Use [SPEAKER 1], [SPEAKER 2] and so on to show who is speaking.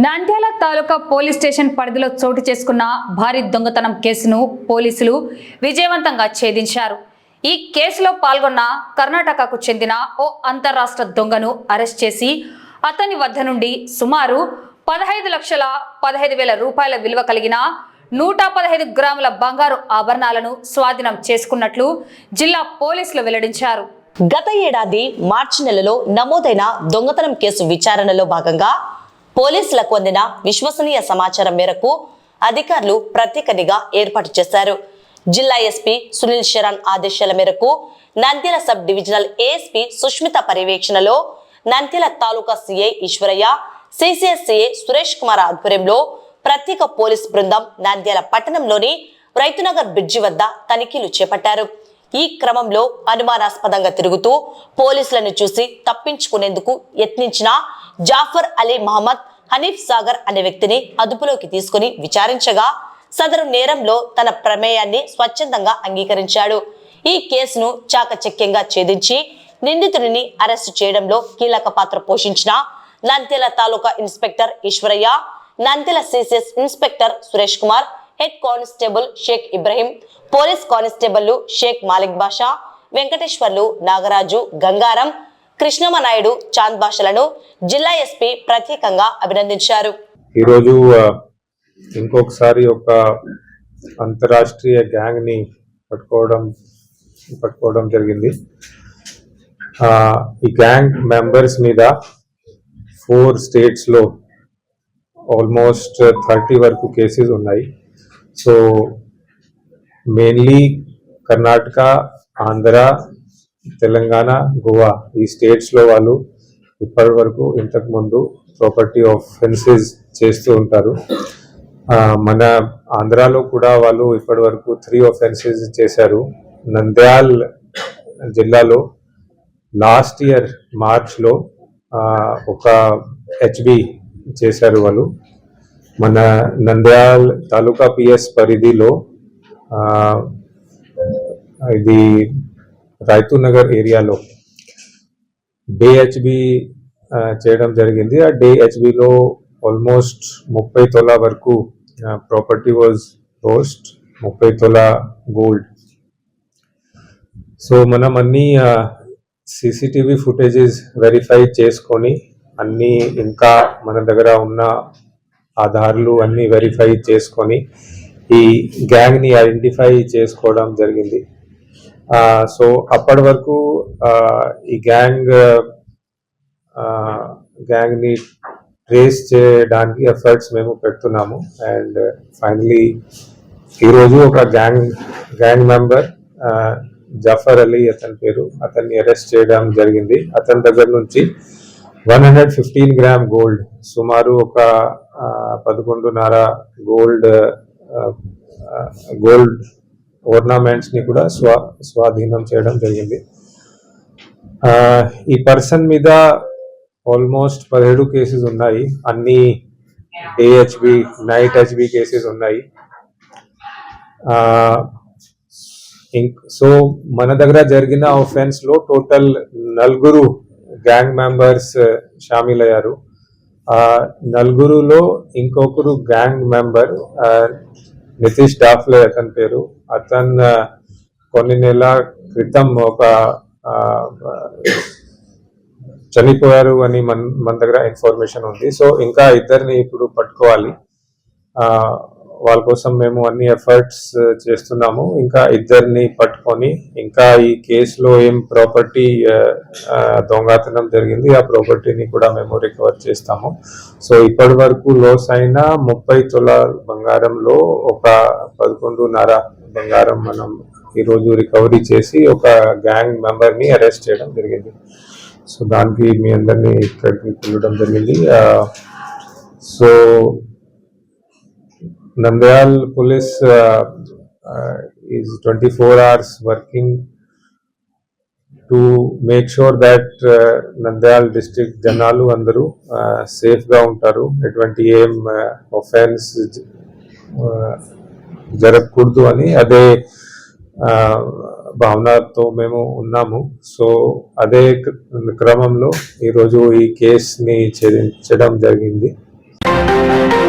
[SPEAKER 1] నంద్యాల తాలూకా police station పరిధిలో చోటు చేసుకున్న భారీ దొంగతనం కేసును పోలీసులు విజయవంతంగా ఛేదించారు. ఈ కేసులో పాల్గొన్న కర్ణాటకకు చెందిన ఓ అంతర్రాష్ట్ర దొంగను అరెస్ట్ చేసి అతని వద్ద నుండి సుమారు 15,15,000 రూపాయల విలువ కలిగిన 115 గ్రాముల బంగారు ఆభరణాలను స్వాధీనం చేసుకున్నట్లు జిల్లా పోలీసులు వెల్లడించారు.
[SPEAKER 2] గత ఏడాది మార్చి నెలలో నమోదైన దొంగతనం కేసు విచారణలో భాగంగా పోలీసులకు అందిన విశ్వసనీయ సమాచారం మేరకు అధికారులు ప్రత్యేక నిఘా ఏర్పాటు చేశారు. జిల్లా ఎస్పీ సునీల్ శరణ్ ఆదేశాల మేరకు Nandyal sub divisional ASP Sushmita పర్యవేక్షణలో Nandyal taluka CI Eswaraiah, CCS CI Suresh Kumar ఆధ్వర్యంలో ప్రత్యేక పోలీస్ బృందం నంద్యాల పట్టణంలోని రైతునగర్ బ్రిడ్జి వద్ద తనిఖీలు చేపట్టారు. ఈ క్రమంలో అనుమానాస్పదంగా తిరుగుతూ పోలీసులను చూసి తప్పించుకునేందుకు యత్నించిన జాఫర్ అలీ మహమ్మద్ హనీఫ్ సాగర్ అనే వ్యక్తిని అదుపులోకి తీసుకుని విచారించగా సదరు నేరంలో తన ప్రమేయాన్ని స్వచ్ఛందంగా అంగీకరించాడు. ఈ కేసును చాకచక్యంగా ఛేదించి నిందితుడిని అరెస్టు చేయడంలో కీలక పాత్ర పోషించిన Nandyal taluka inspector Eswaraiah, Nandyal CCS inspector Suresh Kumar, head constable Shaik Ibrahim, police constable Shaik Malik Basha, Venkateswarlu, Nagaraju, Gangaram, Krishnamanaidu, Chand బాషలను జిల్లా ఎస్పీ ప్రత్యేకంగా అభినందించారు.
[SPEAKER 3] ఈరోజు ఇంకొకసారి ఒక అంతరాష్ట్రీయ గ్యాంగ్ ని పట్టుకోవడం జరిగింది. ఈ గ్యాంగ్ మెంబర్స్ మీద 4 స్టేట్స్ లో ఆల్మోస్ట్ 30 వరకు కేసెస్ ఉన్నాయి. సో మెయిన్లీ కర్ణాటక, ఆంధ్ర, తెలంగాణ, గోవా ఈ స్టేట్స్ లో వాళ్ళు ఇప్పటి వరకు ఇంతకు ముందు ప్రాపర్టీ ఆఫెన్సెస్ చేస్తూ ఉంటారు. మన ఆంధ్రాలో కూడా వాళ్ళు ఇప్పటి వరకు 3 ఆఫెన్సెస్ చేశారు. నంద్యాల్ జిల్లాలో లాస్ట్ ఇయర్ మార్చ్ లో ఒక హెచ్బి చేశారు వాళ్ళు. మన నంద్యాల్ తాలూకా పిఎస్ పరిధిలో ఇది రైతునగర్ ఏరియాలో డే హెచ్బి చేయడం జరిగింది. ఆ డే హెచ్బిలో ఆల్మోస్ట్ 30 తొల వరకు property was lost, 30 tola gold. So మనం అన్ని సిసిటీవీ ఫుటేజెస్ వెరిఫై చేసుకొని అన్ని ఇంకా మన దగ్గర ఉన్న ఆధారాలు అన్ని వెరిఫై చేసుకొని ఈ గ్యాంగ్ ని ఐడెంటిఫై చేసుకోవడం జరిగింది. సో అప్పటి వరకు ఈ గ్యాంగ్ ని ట్రేస్ చేయడానికి ఎఫర్ట్స్ మేము పెడుతున్నాము. అండ్ ఫైనలీ ఈరోజు ఒక గ్యాంగ్ మెంబర్ జాఫర్ అలీ అతని పేరు, అతన్ని అరెస్ట్ చేయడం జరిగింది. అతని దగ్గర నుంచి 115 గ్రామ్ గోల్డ్, సుమారు ఒక 11.5 గోల్డ్ ఓర్నమెంట్స్ ని కూడా స్వాధీనం చేయడం జరిగింది. ఈ పర్సన్ మీద ఆల్మోస్ట్ 17 కేసెస్ ఉన్నాయి. అన్ని ఏహెచ్బి, నైట్ హెచ్బి కేసెస్ ఉన్నాయి. సో మన దగ్గర జరిగిన ఆఫెన్స్ లో టోటల్ 4 గ్యాంగ్ మెంబర్స్ షామిల్ అయ్యారు. 4లో ఇంకొకరు గ్యాంగ్ మెంబర్ నితీష్ డాఫ్లే అతని పేరు, అతను కొన్ని నెలల క్రితం ఒక చనిపోయారు అని మన దగ్గర ఇన్ఫర్మేషన్ ఉంది. సో ఇంకా ఇద్దరిని ఇప్పుడు పట్టుకోవాలి. వాళ్ళ కోసం మేము అన్ని ఎఫర్ట్స్ చేస్తున్నాము. ఇంకా ఇద్దరిని పట్టుకొని ఇంకా ఈ కేసులో ఏం ప్రాపర్టీ దొంగతనం జరిగింది ఆ ప్రాపర్టీని కూడా మేము రికవర్ చేస్తాము. సో ఇప్పటి వరకు లాస్ అయిన 30 తొల బంగారంలో ఒక 11.5 బంగారం మనం ఈరోజు రికవరీ చేసి ఒక గ్యాంగ్ మెంబర్ ని అరెస్ట్ చేయడం జరిగింది. సో దానికి మీ అందరినీ ఇక్కడికి పిలవడం జరిగింది. So Nandyal police is 24 hours working to make sure that Nandyal district janalu andaru safe ga untaru. Etvanti em offense jaragkuddu ani ade భావనతో మేము ఉన్నాము. సో అదే క్రమంలో ఈరోజు ఈ కేసుని ఛేదించడం జరిగింది. చేస్తాం.